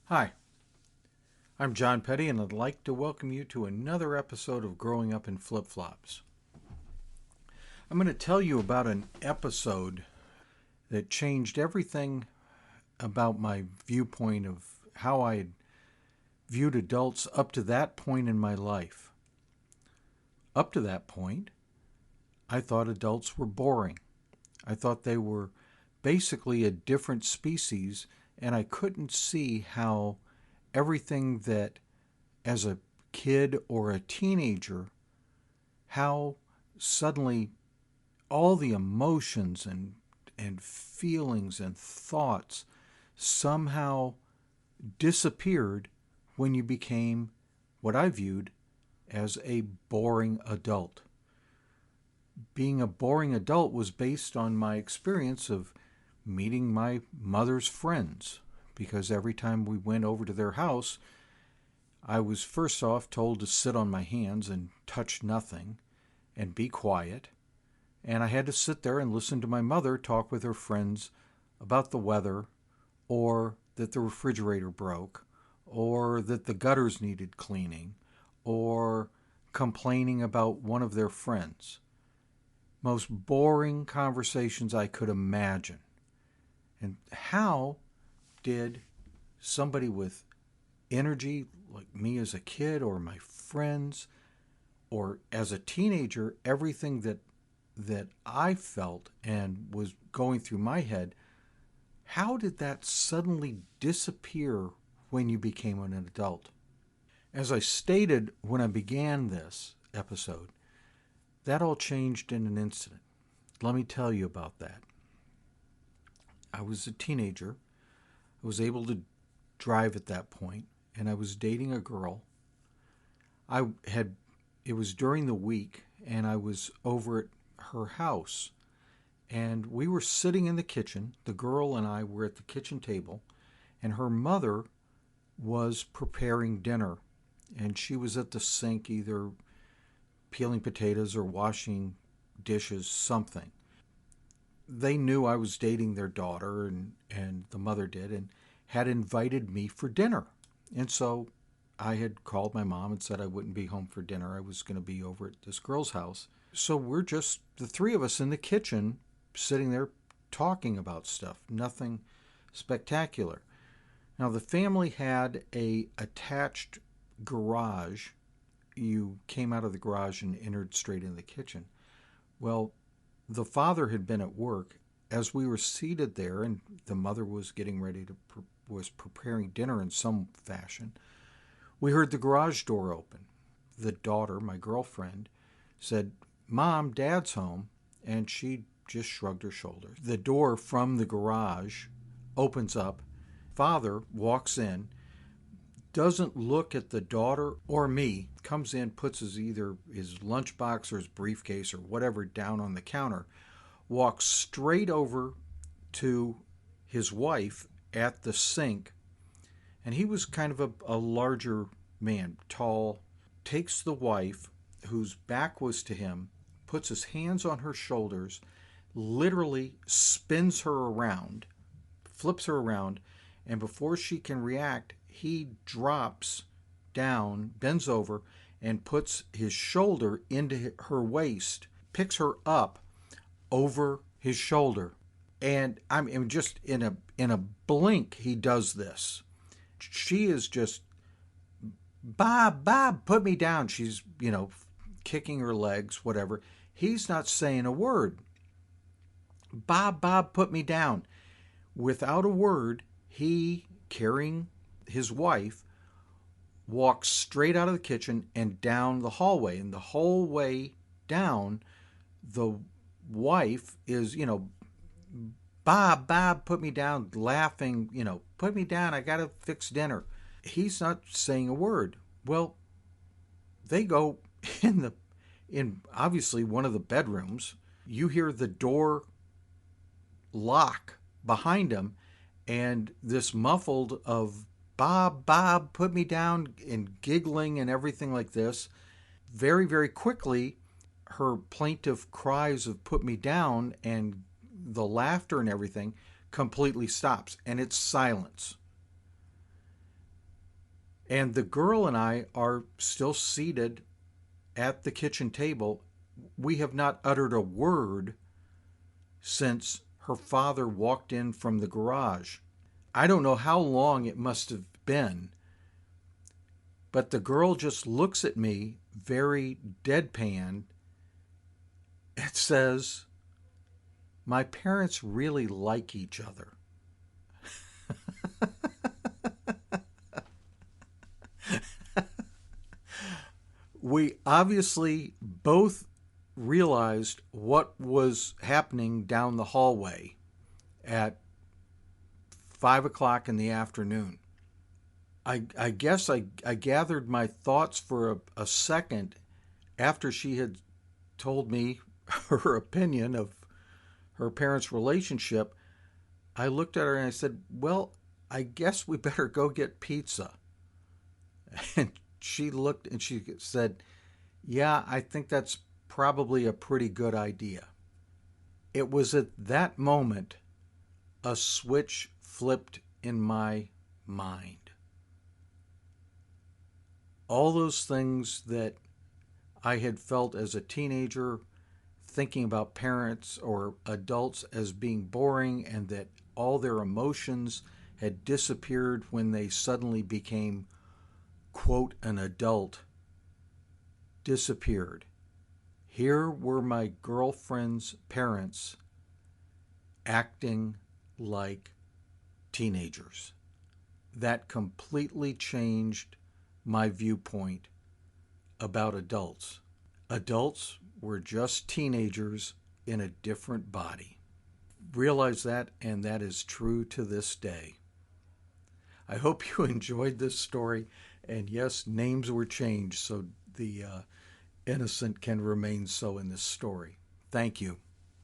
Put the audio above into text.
Hi, I'm John Petty, and I'd like to welcome you to another episode of Growing Up in Flip Flops. I'm going to tell you about an episode that changed everything about my viewpoint of how I had viewed adults up to that point in my life. Up to that point, I thought adults were boring. I thought they were basically a different species, and I couldn't see how everything that, as a kid or a teenager, how suddenly all the emotions and feelings and thoughts somehow disappeared when you became what I viewed as a boring adult. Being a boring adult was based on my experience of meeting my mother's friends, because every time we went over to their house, I was first off told to sit on my hands and touch nothing and be quiet, and I had to sit there and listen to my mother talk with her friends about the weather, or that the refrigerator broke, or that the gutters needed cleaning, or complaining about one of their friends. Most boring conversations I could imagine. And how did somebody with energy like me as a kid, or my friends, or as a teenager, everything that I felt and was going through my head, how did that suddenly disappear when you became an adult? As I stated when I began this episode, that all changed in an instant. Let me tell you about that. I was a teenager. I was able to drive at that point, and I was dating a girl. I had It was during the week, and I was over at her house, and we were sitting in the kitchen. The girl and I were at the kitchen table, and her mother was preparing dinner, and she was at the sink either peeling potatoes or washing dishes, something. They knew I was dating their daughter, and the mother did, and had invited me for dinner. And so I had called my mom and said I wouldn't be home for dinner. I was going to be over at this girl's house. So we're just the three of us in the kitchen sitting there talking about stuff. Nothing spectacular. Now the family had a attached garage. You came out of the garage and entered straight into the kitchen. Well, the father had been at work. As we were seated there, and the mother was getting ready to was preparing dinner in some fashion, we heard the garage door open. The daughter, my girlfriend, said, "Mom, Dad's home," and she just shrugged her shoulders. The door from the garage opens up. Father walks in, doesn't look at the daughter or me, comes in, puts either his lunchbox or his briefcase or whatever down on the counter, walks straight over to his wife at the sink, and he was kind of a larger man, tall, takes the wife, whose back was to him, puts his hands on her shoulders, literally spins her around, flips her around, and before she can react, he drops down, bends over, and puts his shoulder into her waist, picks her up over his shoulder. And I'm just in a blink he does this. She is just, Bob, put me down. She's, kicking her legs, whatever. He's not saying a word. Bob, put me down. Without a word, he, carrying his wife, walks straight out of the kitchen and down the hallway. And the whole way down, the wife is, Bob, put me down, laughing, put me down, I gotta fix dinner. He's not saying a word. Well, they go in obviously one of the bedrooms. You hear the door lock behind him, and this muffled of Bob, put me down, and giggling and everything like this. Very, very quickly, her plaintive cries of put me down and the laughter and everything completely stops, and it's silence. And the girl and I are still seated at the kitchen table. We have not uttered a word since her father walked in from the garage. I don't know how long it must have been, but the girl just looks at me very deadpan and says, "My parents really like each other." We obviously both realized what was happening down the hallway at 5 o'clock in the afternoon. I guess I gathered my thoughts for a second after she had told me her opinion of her parents' relationship. I looked at her and I said, "Well, I guess we better go get pizza." And she looked and she said, "Yeah, I think that's probably a pretty good idea." It was at that moment a switch flipped in my mind. All those things that I had felt as a teenager, thinking about parents or adults as being boring and that all their emotions had disappeared when they suddenly became, quote, an adult, disappeared. Here were my girlfriend's parents acting like teenagers. That completely changed my viewpoint about adults. Adults were just teenagers in a different body. Realize that, and that is true to this day. I hope you enjoyed this story. And yes, names were changed so the innocent can remain so in this story. Thank you.